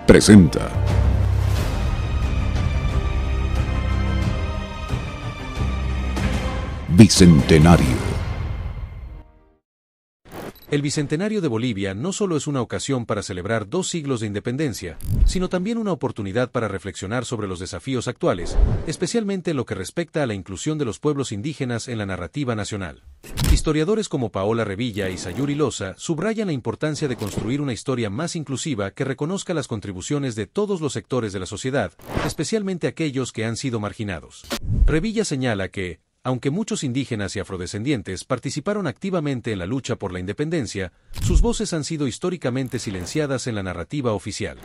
presenta Bicentenario. El Bicentenario de Bolivia no solo es una ocasión para celebrar 2 siglos de independencia, sino también una oportunidad para reflexionar sobre los desafíos actuales, especialmente en lo que respecta a la inclusión de los pueblos indígenas en la narrativa nacional. Historiadores como Paola Revilla y Sayuri Loza subrayan la importancia de construir una historia más inclusiva que reconozca las contribuciones de todos los sectores de la sociedad, especialmente aquellos que han sido marginados. Revilla señala que, aunque muchos indígenas y afrodescendientes participaron activamente en la lucha por la independencia, sus voces han sido históricamente silenciadas en la narrativa oficial.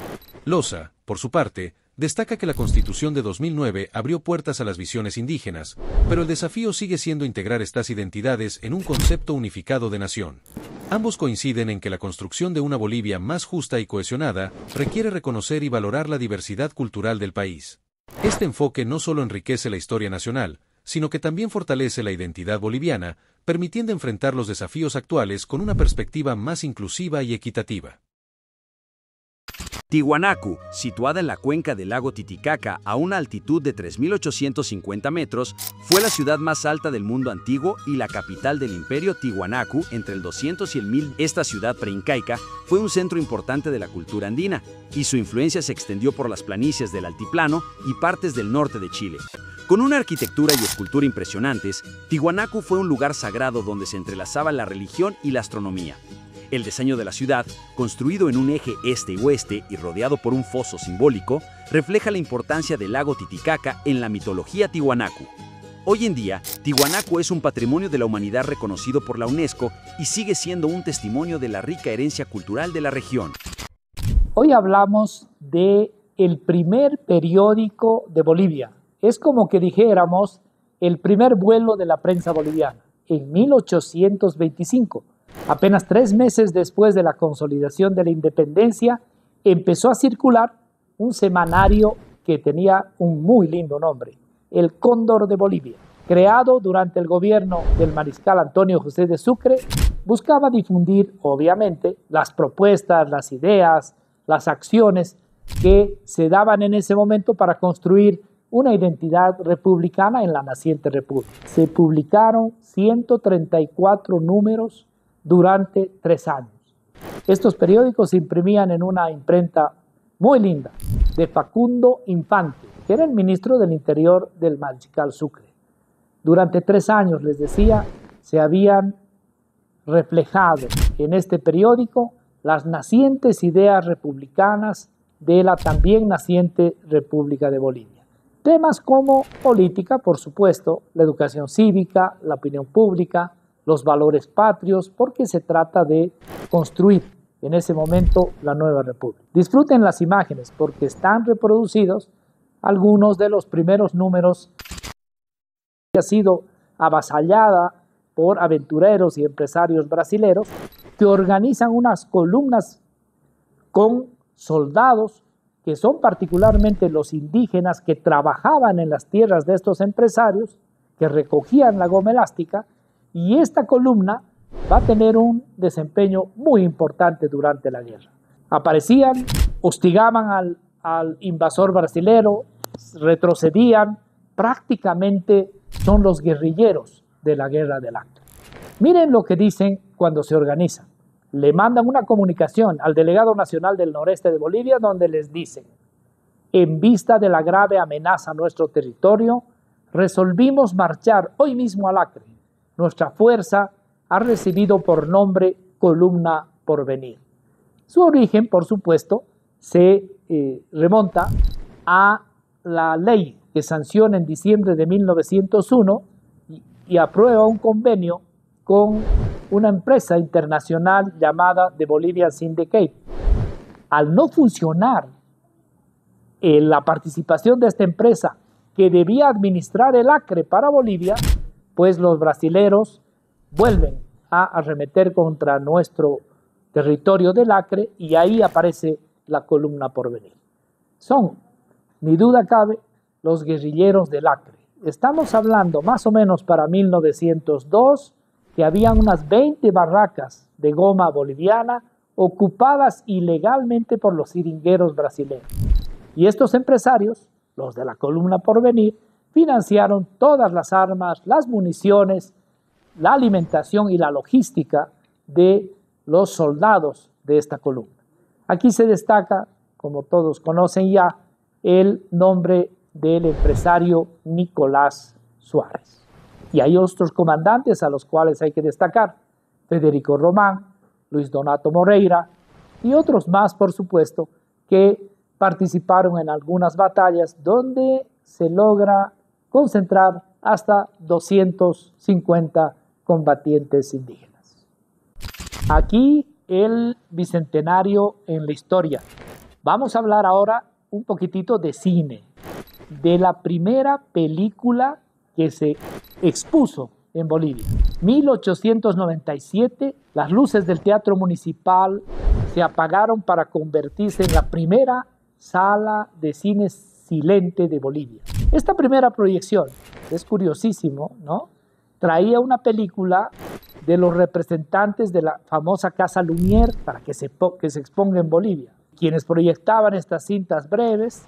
Loza, por su parte, destaca que la Constitución de 2009 abrió puertas a las visiones indígenas, pero el desafío sigue siendo integrar estas identidades en un concepto unificado de nación. Ambos coinciden en que la construcción de una Bolivia más justa y cohesionada requiere reconocer y valorar la diversidad cultural del país. Este enfoque no solo enriquece la historia nacional, sino que también fortalece la identidad boliviana, permitiendo enfrentar los desafíos actuales con una perspectiva más inclusiva y equitativa. Tiwanaku, situada en la cuenca del lago Titicaca a una altitud de 3.850 metros, fue la ciudad más alta del mundo antiguo y la capital del imperio Tiwanaku entre el 200 y el 1000. Esta ciudad preincaica fue un centro importante de la cultura andina, y su influencia se extendió por las planicies del altiplano y partes del norte de Chile. Con una arquitectura y escultura impresionantes, Tiwanaku fue un lugar sagrado donde se entrelazaba la religión y la astronomía. El diseño de la ciudad, construido en un eje este y oeste y rodeado por un foso simbólico, refleja la importancia del lago Titicaca en la mitología Tiwanaku. Hoy en día, Tiwanaku es un patrimonio de la humanidad reconocido por la UNESCO y sigue siendo un testimonio de la rica herencia cultural de la región. Hoy hablamos de el primer periódico de Bolivia. Es como que dijéramos el primer vuelo de la prensa boliviana, en 1825. Apenas 3 meses después de la consolidación de la independencia, empezó a circular un semanario que tenía un muy lindo nombre, El Cóndor de Bolivia. Creado durante el gobierno del mariscal Antonio José de Sucre, buscaba difundir, obviamente, las propuestas, las ideas, las acciones que se daban en ese momento para construir una identidad republicana en la naciente república. Se publicaron 134 números durante 3 años. Estos periódicos se imprimían en una imprenta muy linda de Facundo Infante, que era el ministro del Interior del mariscal Sucre. Durante 3 años, les decía, se habían reflejado en este periódico las nacientes ideas republicanas de la también naciente República de Bolivia. Temas como política, por supuesto, la educación cívica, la opinión pública, los valores patrios, porque se trata de construir en ese momento la nueva república. Disfruten las imágenes porque están reproducidos algunos de los primeros números que ha sido avasallada por aventureros y empresarios brasileros que organizan unas columnas con soldados que son particularmente los indígenas que trabajaban en las tierras de estos empresarios, que recogían la goma elástica, y esta columna va a tener un desempeño muy importante durante la guerra. Aparecían, hostigaban al invasor brasilero, retrocedían, prácticamente son los guerrilleros de la guerra del Acre. Miren lo que dicen cuando se organizan. Le mandan una comunicación al delegado nacional del noreste de Bolivia donde les dicen: en vista de la grave amenaza a nuestro territorio, resolvimos marchar hoy mismo al Acre. Nuestra fuerza ha recibido por nombre Columna Porvenir. Su origen, por supuesto, se remonta a la ley que sanciona en diciembre de 1901 y aprueba un convenio con una empresa internacional llamada The Bolivian Syndicate. Al no funcionar la participación de esta empresa que debía administrar el Acre para Bolivia, pues los brasileros vuelven a arremeter contra nuestro territorio del Acre y ahí aparece la Columna Porvenir. Son, ni duda cabe, los guerrilleros del Acre. Estamos hablando más o menos para 1902 que habían unas 20 barracas de goma boliviana ocupadas ilegalmente por los seringueros brasileños. Y estos empresarios, los de la Columna Porvenir, financiaron todas las armas, las municiones, la alimentación y la logística de los soldados de esta columna. Aquí se destaca, como todos conocen ya, el nombre del empresario Nicolás Suárez. Y hay otros comandantes a los cuales hay que destacar: Federico Román, Luis Donato Moreira y otros más, por supuesto, que participaron en algunas batallas donde se logra concentrar hasta 250 combatientes indígenas. Aquí el bicentenario en la historia. Vamos a hablar ahora un poquitito de cine, de la primera película que se expuso en Bolivia. 1897, las luces del Teatro Municipal se apagaron para convertirse en la primera sala de cine silente de Bolivia. Esta primera proyección, es curiosísimo, ¿no?, traía una película de los representantes de la famosa Casa Lumière para que se exponga en Bolivia. Quienes proyectaban estas cintas breves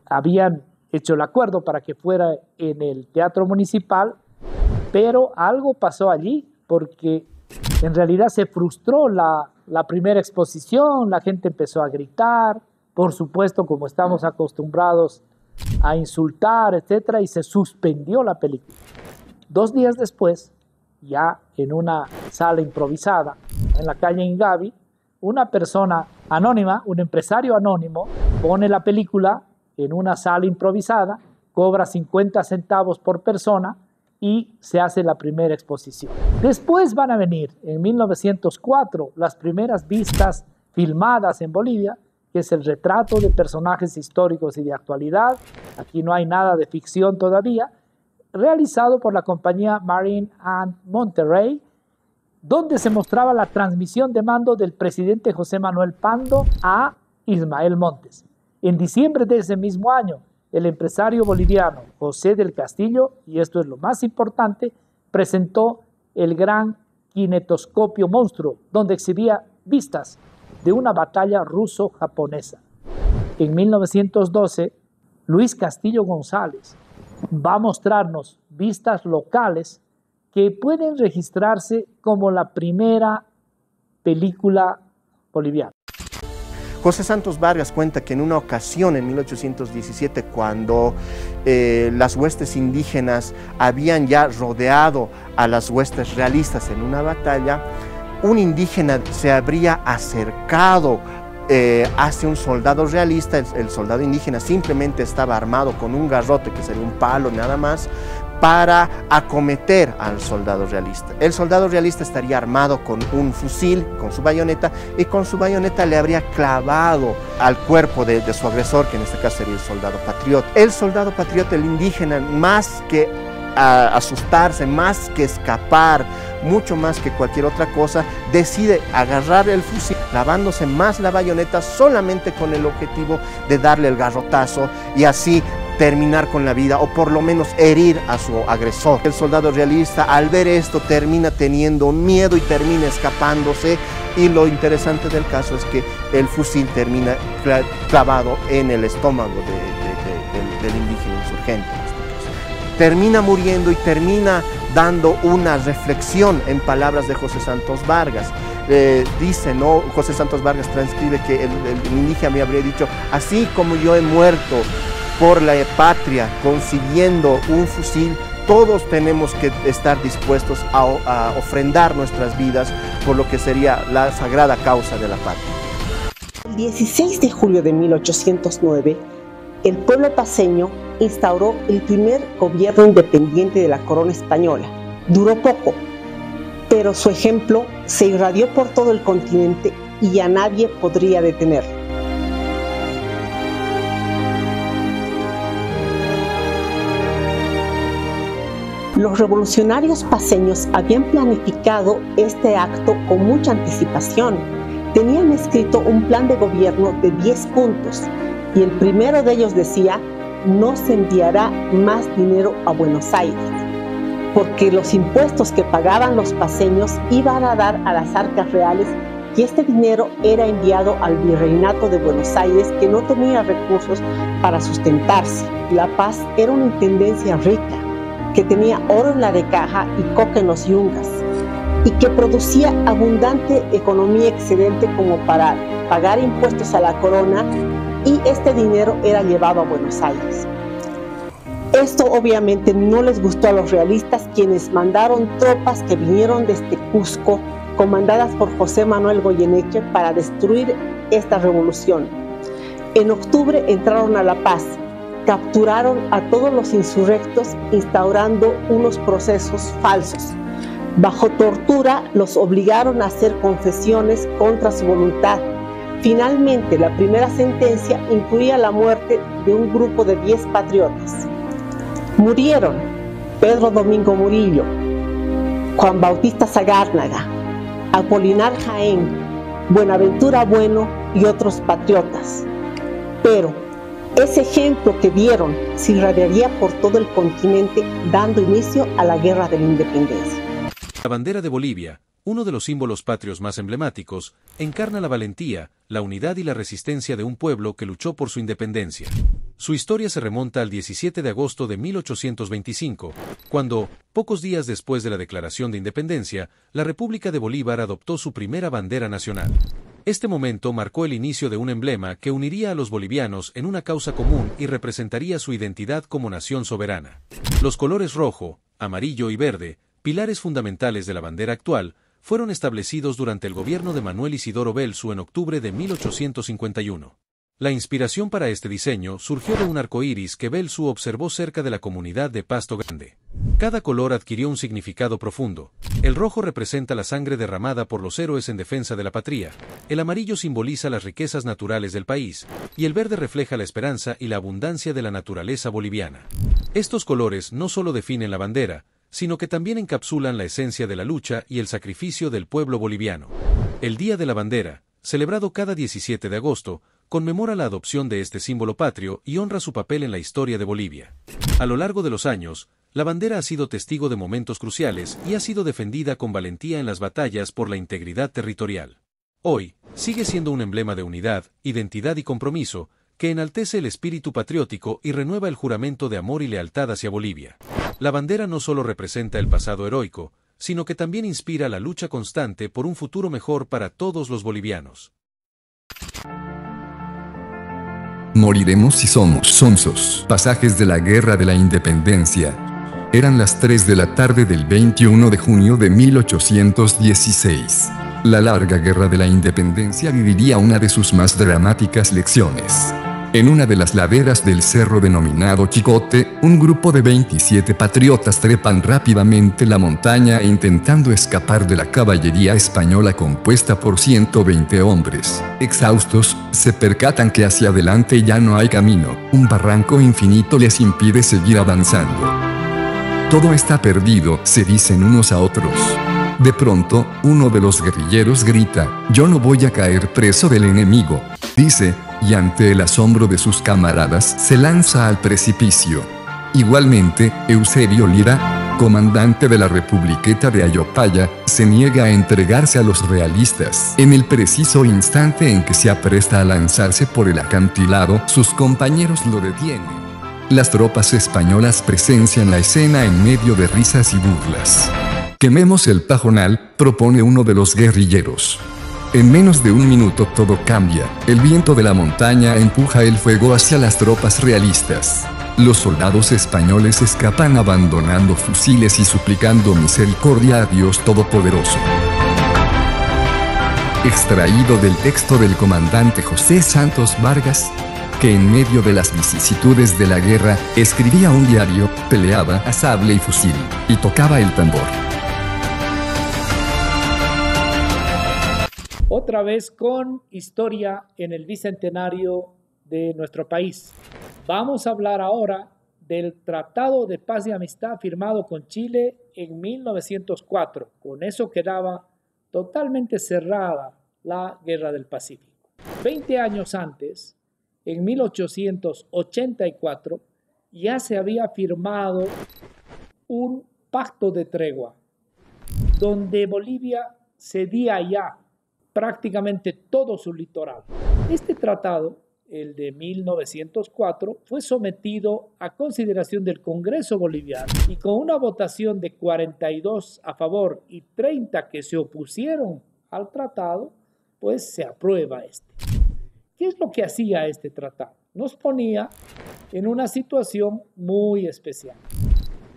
habían hecho el acuerdo para que fuera en el Teatro Municipal, pero algo pasó allí porque en realidad se frustró la primera exposición, la gente empezó a gritar, por supuesto, como estamos acostumbrados a insultar, etcétera, y se suspendió la película. 2 días después, ya en una sala improvisada en la calle Ingavi, una persona anónima, un empresario anónimo, pone la película en una sala improvisada, cobra 50 centavos por persona y se hace la primera exposición. Después van a venir, en 1904, las primeras vistas filmadas en Bolivia, que es el retrato de personajes históricos y de actualidad. Aquí no hay nada de ficción todavía, realizado por la compañía Marine and Monterrey, donde se mostraba la transmisión de mando del presidente José Manuel Pando a Ismael Montes. En diciembre de ese mismo año, el empresario boliviano José del Castillo, y esto es lo más importante, presentó el gran kinetoscopio monstruo, donde exhibía vistas de una batalla ruso-japonesa. En 1912, Luis Castillo González va a mostrarnos vistas locales que pueden registrarse como la primera película boliviana. José Santos Vargas cuenta que en una ocasión, en 1817, cuando las huestes indígenas habían ya rodeado a las huestes realistas en una batalla, un indígena se habría acercado hacia un soldado realista. El soldado indígena simplemente estaba armado con un garrote, que sería un palo nada más, para acometer al soldado realista. El soldado realista estaría armado con un fusil, con su bayoneta, y con su bayoneta le habría clavado al cuerpo de su agresor, que en este caso sería el soldado patriota. El soldado patriota, el indígena, más que asustarse, más que escapar, mucho más que cualquier otra cosa, decide agarrar el fusil, clavándose más la bayoneta solamente con el objetivo de darle el garrotazo y así terminar con la vida, o por lo menos herir a su agresor. El soldado realista, al ver esto, termina teniendo miedo y termina escapándose, y lo interesante del caso es que el fusil termina clavado en el estómago del indígena insurgente. Termina muriendo y termina dando una reflexión en palabras de José Santos Vargas. Dice, ¿no? José Santos Vargas transcribe que el indígena me habría dicho: así como yo he muerto por la patria consiguiendo un fusil, todos tenemos que estar dispuestos a ofrendar nuestras vidas por lo que sería la sagrada causa de la patria. El 16 de julio de 1809, el pueblo paceño instauró el primer gobierno independiente de la corona española. Duró poco, pero su ejemplo se irradió por todo el continente y a nadie podría detenerlo. Los revolucionarios paceños habían planificado este acto con mucha anticipación. Tenían escrito un plan de gobierno de 10 puntos y el primero de ellos decía: no se enviará más dinero a Buenos Aires, porque los impuestos que pagaban los paceños iban a dar a las arcas reales y este dinero era enviado al Virreinato de Buenos Aires, que no tenía recursos para sustentarse. La Paz era una intendencia rica, que tenía oro en la recaja y coca en los yungas, y que producía abundante economía excedente como para pagar impuestos a la corona, y este dinero era llevado a Buenos Aires. Esto obviamente no les gustó a los realistas, quienes mandaron tropas que vinieron desde Cusco, comandadas por José Manuel Goyeneche, para destruir esta revolución. En octubre entraron a La Paz, capturaron a todos los insurrectos, instaurando unos procesos falsos. Bajo tortura los obligaron a hacer confesiones contra su voluntad. Finalmente, la primera sentencia incluía la muerte de un grupo de 10 patriotas. Murieron Pedro Domingo Murillo, Juan Bautista Sagárnaga, Apolinar Jaén, Buenaventura Bueno y otros patriotas. Pero ese ejemplo que dieron se irradiaría por todo el continente, dando inicio a la Guerra de la Independencia. La bandera de Bolivia, uno de los símbolos patrios más emblemáticos, encarna la valentía, la unidad y la resistencia de un pueblo que luchó por su independencia. Su historia se remonta al 17 de agosto de 1825, cuando, pocos días después de la declaración de independencia, la República de Bolívar adoptó su primera bandera nacional. Este momento marcó el inicio de un emblema que uniría a los bolivianos en una causa común y representaría su identidad como nación soberana. Los colores rojo, amarillo y verde, pilares fundamentales de la bandera actual, fueron establecidos durante el gobierno de Manuel Isidoro Belzu en octubre de 1851. La inspiración para este diseño surgió de un arco iris que Belzu observó cerca de la comunidad de Pasto Grande. Cada color adquirió un significado profundo. El rojo representa la sangre derramada por los héroes en defensa de la patria, el amarillo simboliza las riquezas naturales del país, y el verde refleja la esperanza y la abundancia de la naturaleza boliviana. Estos colores no solo definen la bandera, sino que también encapsulan la esencia de la lucha y el sacrificio del pueblo boliviano. El Día de la Bandera, celebrado cada 17 de agosto, conmemora la adopción de este símbolo patrio y honra su papel en la historia de Bolivia. A lo largo de los años, la bandera ha sido testigo de momentos cruciales y ha sido defendida con valentía en las batallas por la integridad territorial. Hoy, sigue siendo un emblema de unidad, identidad y compromiso, que enaltece el espíritu patriótico y renueva el juramento de amor y lealtad hacia Bolivia. La bandera no solo representa el pasado heroico, sino que también inspira la lucha constante por un futuro mejor para todos los bolivianos. Moriremos si somos sonsos. Pasajes de la Guerra de la Independencia. Eran las 3 de la tarde del 21 de junio de 1816. La larga Guerra de la Independencia viviría una de sus más dramáticas lecciones. En una de las laderas del cerro denominado Chicote, un grupo de 27 patriotas trepan rápidamente la montaña intentando escapar de la caballería española compuesta por 120 hombres. Exhaustos, se percatan que hacia adelante ya no hay camino, un barranco infinito les impide seguir avanzando. Todo está perdido, se dicen unos a otros. De pronto, uno de los guerrilleros grita, «Yo no voy a caer preso del enemigo», dice, y ante el asombro de sus camaradas se lanza al precipicio. Igualmente, Eusebio Lira, comandante de la Republiqueta de Ayopaya, se niega a entregarse a los realistas. En el preciso instante en que se apresta a lanzarse por el acantilado, sus compañeros lo detienen. Las tropas españolas presencian la escena en medio de risas y burlas. «Quememos el pajonal», propone uno de los guerrilleros. En menos de un minuto todo cambia, el viento de la montaña empuja el fuego hacia las tropas realistas. Los soldados españoles escapan abandonando fusiles y suplicando misericordia a Dios Todopoderoso. Extraído del texto del comandante José Santos Vargas, que en medio de las vicisitudes de la guerra, escribía un diario, peleaba a sable y fusil, y tocaba el tambor. Otra vez con historia en el bicentenario de nuestro país. Vamos a hablar ahora del Tratado de Paz y Amistad firmado con Chile en 1904. Con eso quedaba totalmente cerrada la Guerra del Pacífico. 20 años antes, en 1884, ya se había firmado un pacto de tregua, donde Bolivia cedía ya prácticamente todo su litoral. Este tratado, el de 1904, fue sometido a consideración del Congreso boliviano y con una votación de 42 a favor y 30 que se opusieron al tratado, pues se aprueba este. ¿Qué es lo que hacía este tratado? Nos ponía en una situación muy especial,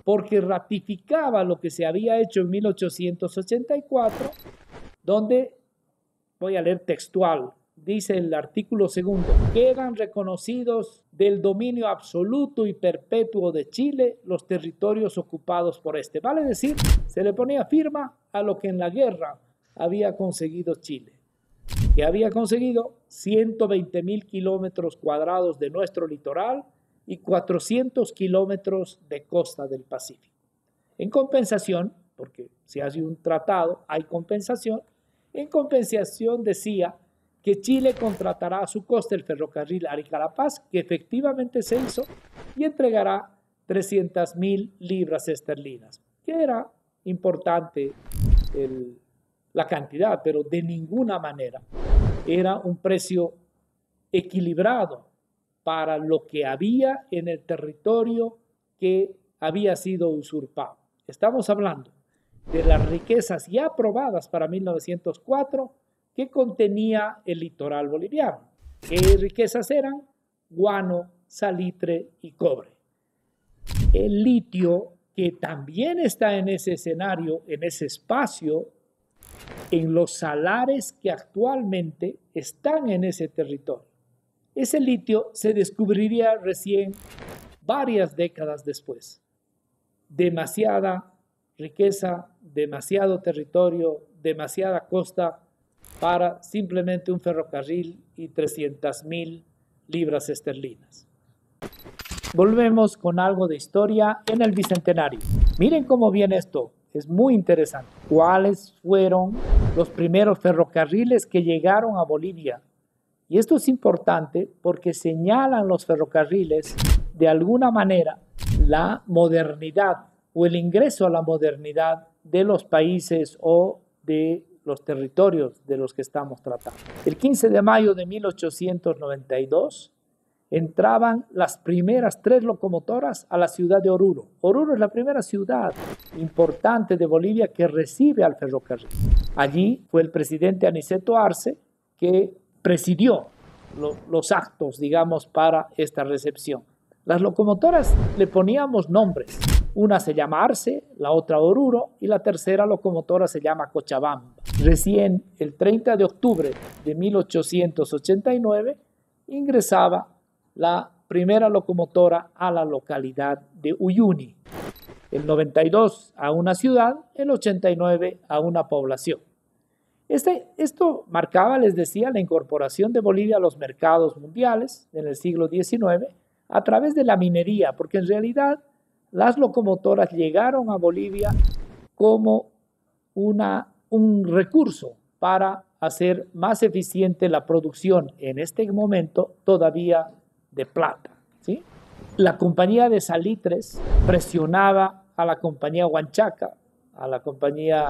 porque ratificaba lo que se había hecho en 1884, donde, voy a leer textual, dice el artículo 2, quedan reconocidos del dominio absoluto y perpetuo de Chile los territorios ocupados por este. Vale decir, se le ponía firma a lo que en la guerra había conseguido Chile, que había conseguido 120.000 kilómetros cuadrados de nuestro litoral y 400 kilómetros de costa del Pacífico. En compensación, porque si hace un tratado hay compensación, en compensación decía que Chile contratará a su costa el ferrocarril Arica-La Paz, que efectivamente se hizo, y entregará 300.000 libras esterlinas, que era importante la cantidad, pero de ninguna manera era un precio equilibrado para lo que había en el territorio que había sido usurpado. Estamos hablando de las riquezas ya aprobadas para 1904 que contenía el litoral boliviano. ¿Qué riquezas eran? Guano, salitre y cobre. El litio, que también está en ese escenario, en ese espacio, en los salares que actualmente están en ese territorio. Ese litio se descubriría recién varias décadas después. Demasiada riqueza, demasiado territorio, demasiada costa para simplemente un ferrocarril y 300.000 libras esterlinas. Volvemos con algo de historia en el Bicentenario. Miren cómo viene esto, es muy interesante. ¿Cuáles fueron los primeros ferrocarriles que llegaron a Bolivia? Y esto es importante porque señalan los ferrocarriles de alguna manera la modernidad o el ingreso a la modernidad de los países o de los territorios de los que estamos tratando. El 15 de mayo de 1892 entraban las primeras 3 locomotoras a la ciudad de Oruro. Oruro es la primera ciudad importante de Bolivia que recibe al ferrocarril. Allí fue el presidente Aniceto Arce que presidió los actos, digamos, para esta recepción. Las locomotoras le poníamos nombres. Una se llama Arce, la otra Oruro y la tercera locomotora se llama Cochabamba. Recién el 30 de octubre de 1889 ingresaba la primera locomotora a la localidad de Uyuni. El 92 a una ciudad, el 89 a una población. Esto marcaba, les decía, la incorporación de Bolivia a los mercados mundiales en el siglo XIX a través de la minería, porque en realidad las locomotoras llegaron a Bolivia como un recurso para hacer más eficiente la producción, en este momento todavía de plata, ¿sí? La compañía de salitres presionaba a la compañía Huanchaca, a la compañía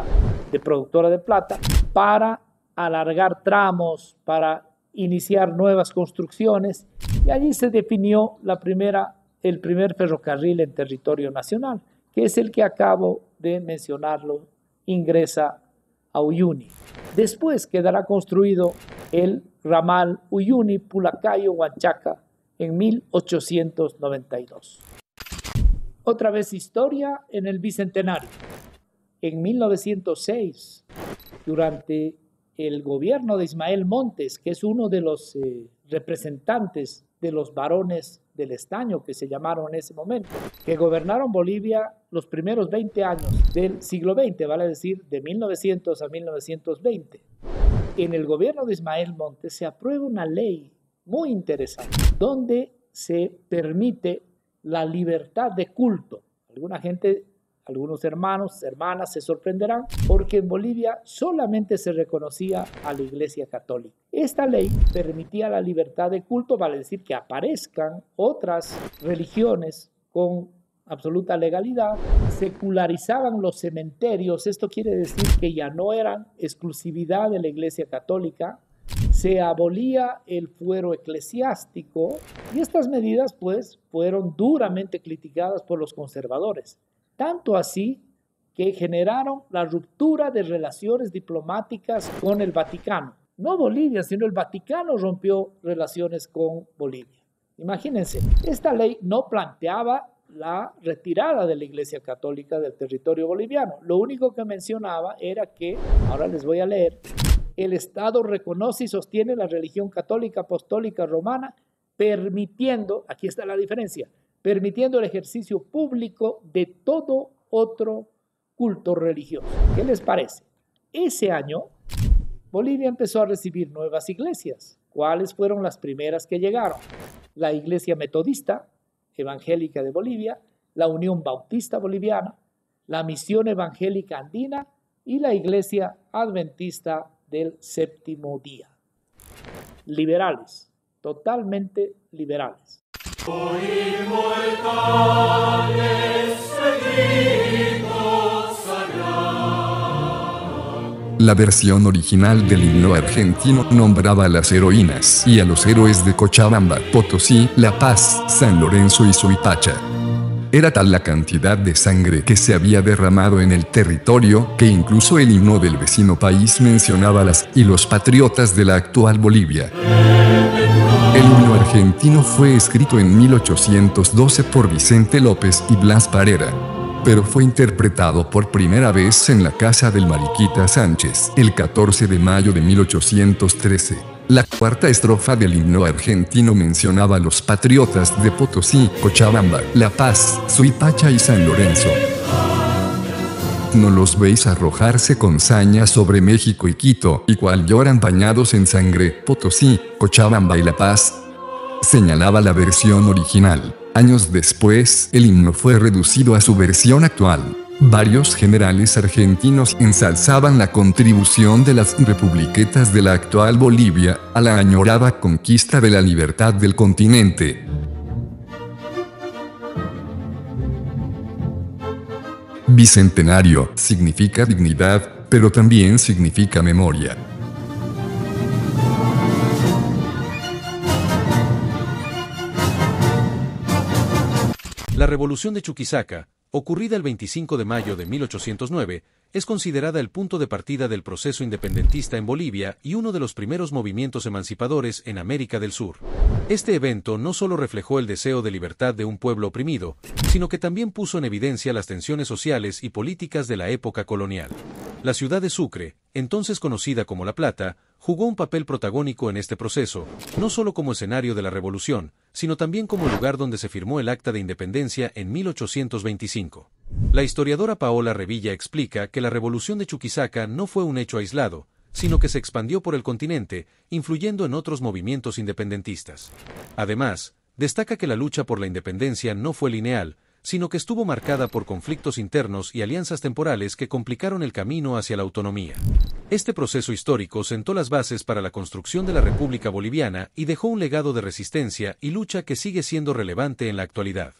de productora de plata, para alargar tramos, para iniciar nuevas construcciones, y allí se definió el primer ferrocarril en territorio nacional, que es el que acabo de mencionarlo, ingresa a Uyuni. Después quedará construido el ramal Uyuni-Pulacayo-Huanchaca en 1892. Otra vez historia en el Bicentenario. En 1906, durante el gobierno de Ismael Montes, que es uno de los representantes de los varones del estaño, que se llamaron en ese momento, que gobernaron Bolivia los primeros 20 años del siglo XX, vale decir, de 1900 a 1920. En el gobierno de Ismael Montes se aprueba una ley muy interesante, donde se permite la libertad de culto. Algunos hermanos, hermanas se sorprenderán porque en Bolivia solamente se reconocía a la Iglesia Católica. Esta ley permitía la libertad de culto, vale decir que aparezcan otras religiones con absoluta legalidad, secularizaban los cementerios, esto quiere decir que ya no eran exclusividad de la Iglesia Católica, se abolía el fuero eclesiástico y estas medidas pues fueron duramente criticadas por los conservadores, tanto así que generaron la ruptura de relaciones diplomáticas con el Vaticano. No Bolivia, sino el Vaticano rompió relaciones con Bolivia. Imagínense, esta ley no planteaba la retirada de la Iglesia Católica del territorio boliviano. Lo único que mencionaba era que, ahora les voy a leer, el Estado reconoce y sostiene la religión católica apostólica romana, permitiendo, aquí está la diferencia, permitiendo el ejercicio público de todo otro culto religioso. ¿Qué les parece? Ese año, Bolivia empezó a recibir nuevas iglesias. ¿Cuáles fueron las primeras que llegaron? La Iglesia Metodista Evangélica de Bolivia, la Unión Bautista Boliviana, la Misión Evangélica Andina y la Iglesia Adventista del Séptimo Día. Liberales, totalmente liberales. La versión original del himno argentino nombraba a las heroínas y a los héroes de Cochabamba, Potosí, La Paz, San Lorenzo y Suipacha. Era tal la cantidad de sangre que se había derramado en el territorio que incluso el himno del vecino país mencionaba a las y los patriotas de la actual Bolivia. El himno argentino fue escrito en 1812 por Vicente López y Blas Parera, pero fue interpretado por primera vez en la casa del Mariquita Sánchez el 14 de mayo de 1813. La cuarta estrofa del himno argentino mencionaba a los patriotas de Potosí, Cochabamba, La Paz, Suipacha y San Lorenzo. ¿No los veis arrojarse con saña sobre México y Quito, y cual lloran bañados en sangre, Potosí, Cochabamba y La Paz? Señalaba la versión original. Años después, el himno fue reducido a su versión actual. Varios generales argentinos ensalzaban la contribución de las republiquetas de la actual Bolivia a la añorada conquista de la libertad del continente. Bicentenario significa dignidad, pero también significa memoria. La Revolución de Chuquisaca, ocurrida el 25 de mayo de 1809, es considerada el punto de partida del proceso independentista en Bolivia y uno de los primeros movimientos emancipadores en América del Sur. Este evento no solo reflejó el deseo de libertad de un pueblo oprimido, sino que también puso en evidencia las tensiones sociales y políticas de la época colonial. La ciudad de Sucre, entonces conocida como La Plata, jugó un papel protagónico en este proceso, no solo como escenario de la revolución, sino también como lugar donde se firmó el Acta de Independencia en 1825. La historiadora Paola Revilla explica que la Revolución de Chuquisaca no fue un hecho aislado, sino que se expandió por el continente, influyendo en otros movimientos independentistas. Además, destaca que la lucha por la independencia no fue lineal, sino que estuvo marcada por conflictos internos y alianzas temporales que complicaron el camino hacia la autonomía. Este proceso histórico sentó las bases para la construcción de la República Boliviana y dejó un legado de resistencia y lucha que sigue siendo relevante en la actualidad.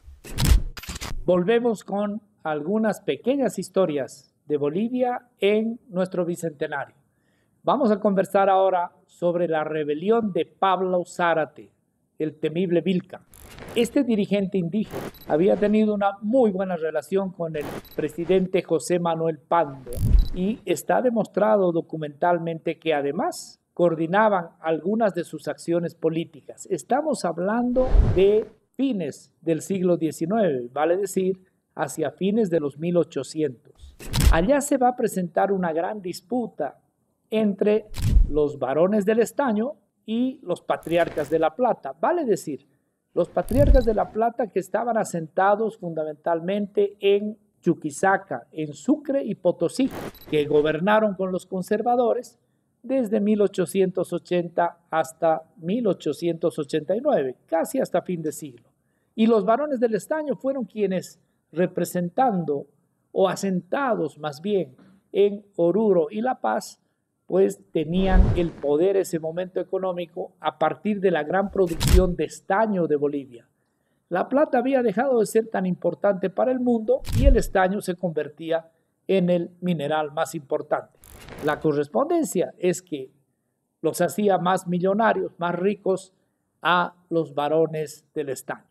Volvemos con algunas pequeñas historias de Bolivia en nuestro bicentenario. Vamos a conversar ahora sobre la rebelión de Pablo Zárate, el temible Vilca. Este dirigente indígena había tenido una muy buena relación con el presidente José Manuel Pando y está demostrado documentalmente que además coordinaban algunas de sus acciones políticas. Estamos hablando de fines del siglo XIX, vale decir, hacia fines de los 1800. Allá se va a presentar una gran disputa entre los varones del estaño y los patriarcas de La Plata, vale decir, los patriarcas de La Plata que estaban asentados fundamentalmente en Chuquisaca, en Sucre y Potosí, que gobernaron con los conservadores desde 1880 hasta 1889, casi hasta fin de siglo. Y los varones del estaño fueron quienes, representando o asentados más bien en Oruro y La Paz, pues tenían el poder ese momento económico a partir de la gran producción de estaño de Bolivia. La plata había dejado de ser tan importante para el mundo y el estaño se convertía en el mineral más importante. La correspondencia es que los hacía más millonarios, más ricos a los varones del estaño.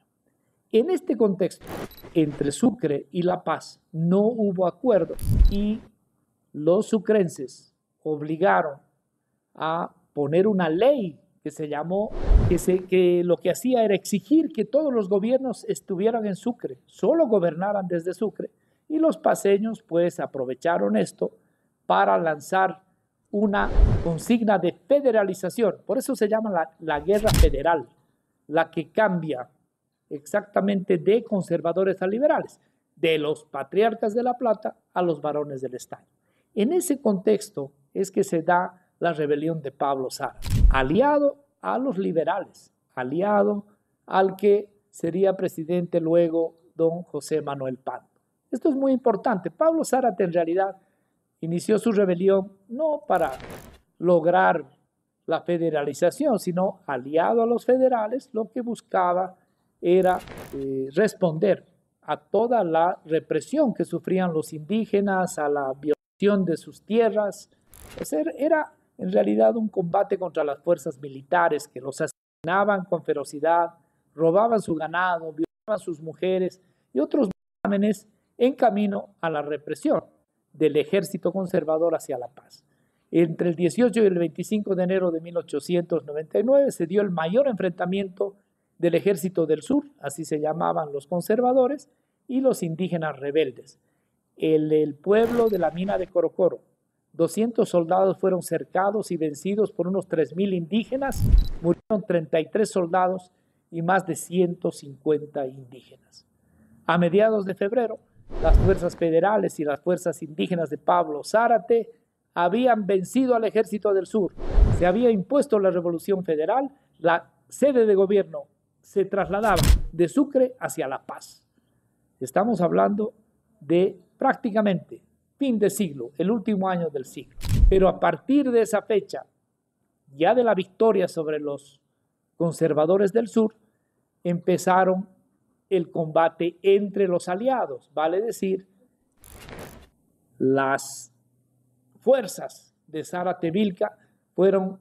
En este contexto, entre Sucre y La Paz no hubo acuerdo y los sucrenses obligaron a poner una ley que se llamó, que lo que hacía era exigir que todos los gobiernos estuvieran en Sucre, solo gobernaran desde Sucre, y los paceños pues aprovecharon esto para lanzar una consigna de federalización. Por eso se llama la guerra federal, la que cambia exactamente de conservadores a liberales, de los patriarcas de La Plata a los varones del estaño. En ese contexto es que se da la rebelión de Pablo Zárate, aliado a los liberales, aliado al que sería presidente luego don José Manuel Pando. Esto es muy importante. Pablo Zárate en realidad inició su rebelión no para lograr la federalización, sino aliado a los federales, lo que buscaba era responder a toda la represión que sufrían los indígenas, a la violación de sus tierras. O sea, era en realidad un combate contra las fuerzas militares que los asesinaban con ferocidad, robaban su ganado, violaban sus mujeres y otros vejámenes en camino a la represión del ejército conservador hacia La Paz. Entre el 18 y el 25 de enero de 1899 se dio el mayor enfrentamiento del Ejército del Sur, así se llamaban los conservadores, y los indígenas rebeldes. El pueblo de la mina de Corocoro, 200 soldados fueron cercados y vencidos por unos 3.000 indígenas, murieron 33 soldados y más de 150 indígenas. A mediados de febrero, las fuerzas federales y las fuerzas indígenas de Pablo Zárate habían vencido al Ejército del Sur. Se había impuesto la Revolución Federal, la sede de gobierno se trasladaba de Sucre hacia La Paz. Estamos hablando de prácticamente fin de siglo, el último año del siglo. Pero a partir de esa fecha, ya de la victoria sobre los conservadores del sur, empezaron el combate entre los aliados, vale decir, las fuerzas de Zárate Vilca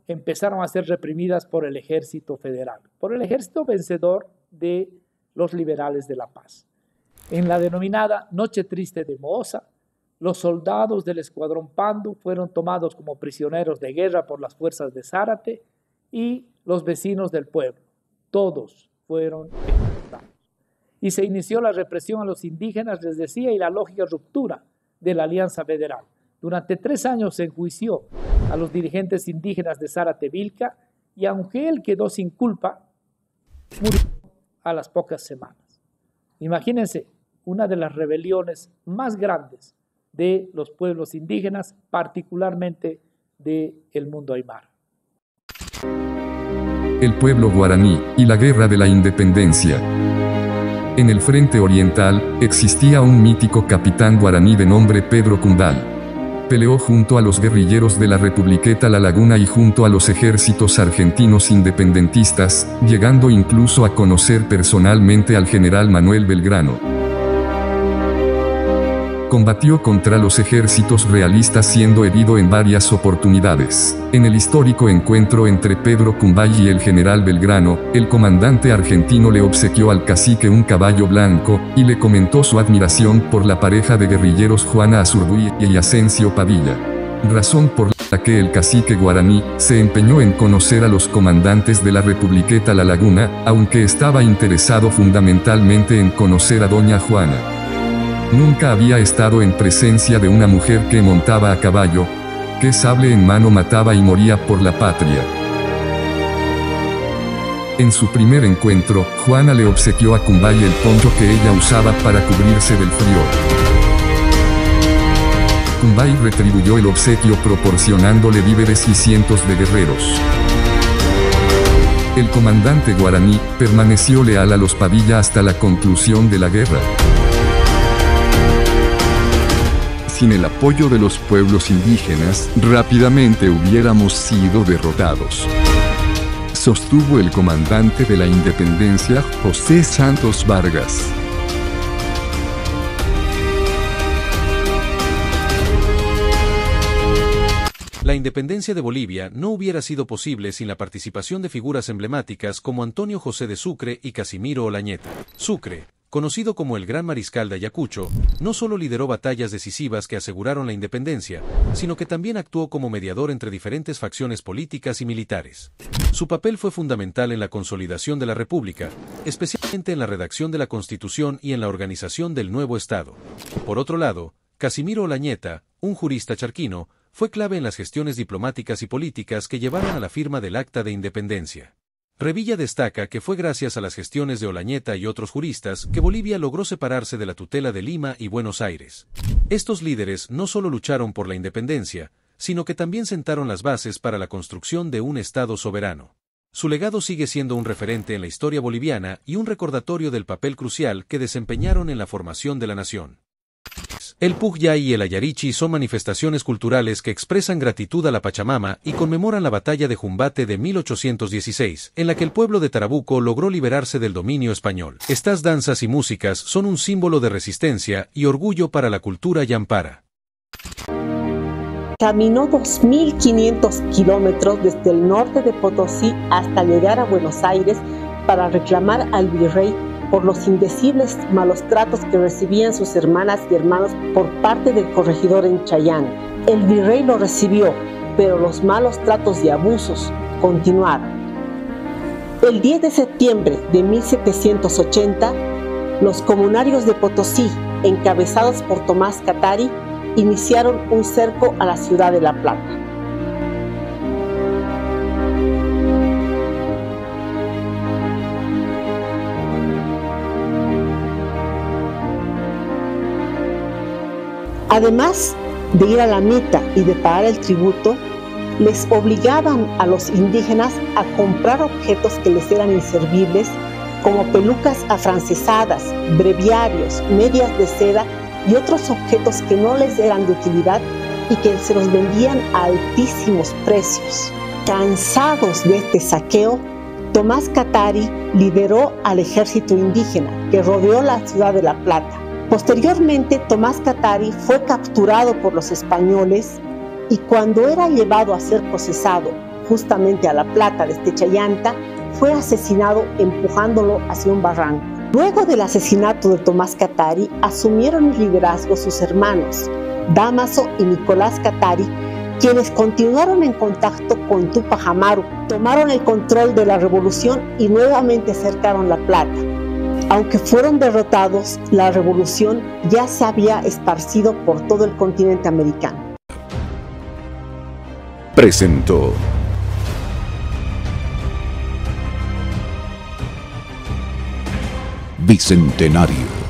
empezaron a ser reprimidas por el ejército federal, por el ejército vencedor de los liberales de La Paz. En la denominada Noche Triste de Mohosa, los soldados del escuadrón Pando fueron tomados como prisioneros de guerra por las fuerzas de Zárate y los vecinos del pueblo. Todos fueron ejecutados. Y se inició la represión a los indígenas, les decía, y la lógica ruptura de la Alianza Federal. Durante 3 años se enjuició a los dirigentes indígenas de Zárate Vilca y aunque él quedó sin culpa, murió a las pocas semanas. Imagínense, una de las rebeliones más grandes de los pueblos indígenas, particularmente del mundo aymara. El pueblo guaraní y la guerra de la independencia. En el frente oriental, existía un mítico capitán guaraní de nombre Pedro Cundal. Peleó junto a los guerrilleros de la Republiqueta La Laguna y junto a los ejércitos argentinos independentistas, llegando incluso a conocer personalmente al general Manuel Belgrano. Combatió contra los ejércitos realistas siendo herido en varias oportunidades. En el histórico encuentro entre Pedro Cundal y el general Belgrano, el comandante argentino le obsequió al cacique un caballo blanco, y le comentó su admiración por la pareja de guerrilleros Juana Azurduy y Asensio Padilla. Razón por la que el cacique guaraní se empeñó en conocer a los comandantes de la Republiqueta La Laguna, aunque estaba interesado fundamentalmente en conocer a doña Juana. Nunca había estado en presencia de una mujer que montaba a caballo, que sable en mano mataba y moría por la patria. En su primer encuentro, Juana le obsequió a Cundal el poncho que ella usaba para cubrirse del frío. Cundal retribuyó el obsequio proporcionándole víveres y cientos de guerreros. El comandante guaraní permaneció leal a los Padilla hasta la conclusión de la guerra. Sin el apoyo de los pueblos indígenas, rápidamente hubiéramos sido derrotados. sostuvo el comandante de la independencia, José Santos Vargas. La independencia de Bolivia no hubiera sido posible sin la participación de figuras emblemáticas como Antonio José de Sucre y Casimiro Olañeta. Sucre, conocido como el Gran Mariscal de Ayacucho, no solo lideró batallas decisivas que aseguraron la independencia, sino que también actuó como mediador entre diferentes facciones políticas y militares. Su papel fue fundamental en la consolidación de la República, especialmente en la redacción de la Constitución y en la organización del nuevo Estado. Por otro lado, Casimiro Olañeta, un jurista charquino, fue clave en las gestiones diplomáticas y políticas que llevaron a la firma del Acta de Independencia. Revilla destaca que fue gracias a las gestiones de Olañeta y otros juristas que Bolivia logró separarse de la tutela de Lima y Buenos Aires. Estos líderes no solo lucharon por la independencia, sino que también sentaron las bases para la construcción de un Estado soberano. Su legado sigue siendo un referente en la historia boliviana y un recordatorio del papel crucial que desempeñaron en la formación de la nación. El Pucllay y el Ayarichi son manifestaciones culturales que expresan gratitud a la Pachamama y conmemoran la batalla de Jumbate de 1816, en la que el pueblo de Tarabuco logró liberarse del dominio español. Estas danzas y músicas son un símbolo de resistencia y orgullo para la cultura yampara. Caminó 2.500 kilómetros desde el norte de Potosí hasta llegar a Buenos Aires para reclamar al virrey por los indecibles malos tratos que recibían sus hermanas y hermanos por parte del corregidor en Chayán. El virrey lo recibió, pero los malos tratos y abusos continuaron. El 10 de septiembre de 1780, los comunarios de Potosí, encabezados por Tomás Catari, iniciaron un cerco a la ciudad de La Plata. Además de ir a la mita y de pagar el tributo, les obligaban a los indígenas a comprar objetos que les eran inservibles, como pelucas afrancesadas, breviarios, medias de seda y otros objetos que no les eran de utilidad y que se los vendían a altísimos precios. Cansados de este saqueo, Tomás Catari lideró al ejército indígena que rodeó la ciudad de La Plata. Posteriormente, Tomás Catari fue capturado por los españoles y cuando era llevado a ser procesado justamente a La Plata desde Chayanta, fue asesinado empujándolo hacia un barranco. Luego del asesinato de Tomás Catari, asumieron el liderazgo sus hermanos, Dámaso y Nicolás Catari, quienes continuaron en contacto con Túpac Amaru, tomaron el control de la revolución y nuevamente cercaron La Plata. Aunque fueron derrotados, la revolución ya se había esparcido por todo el continente americano. Presentó Bicentenario.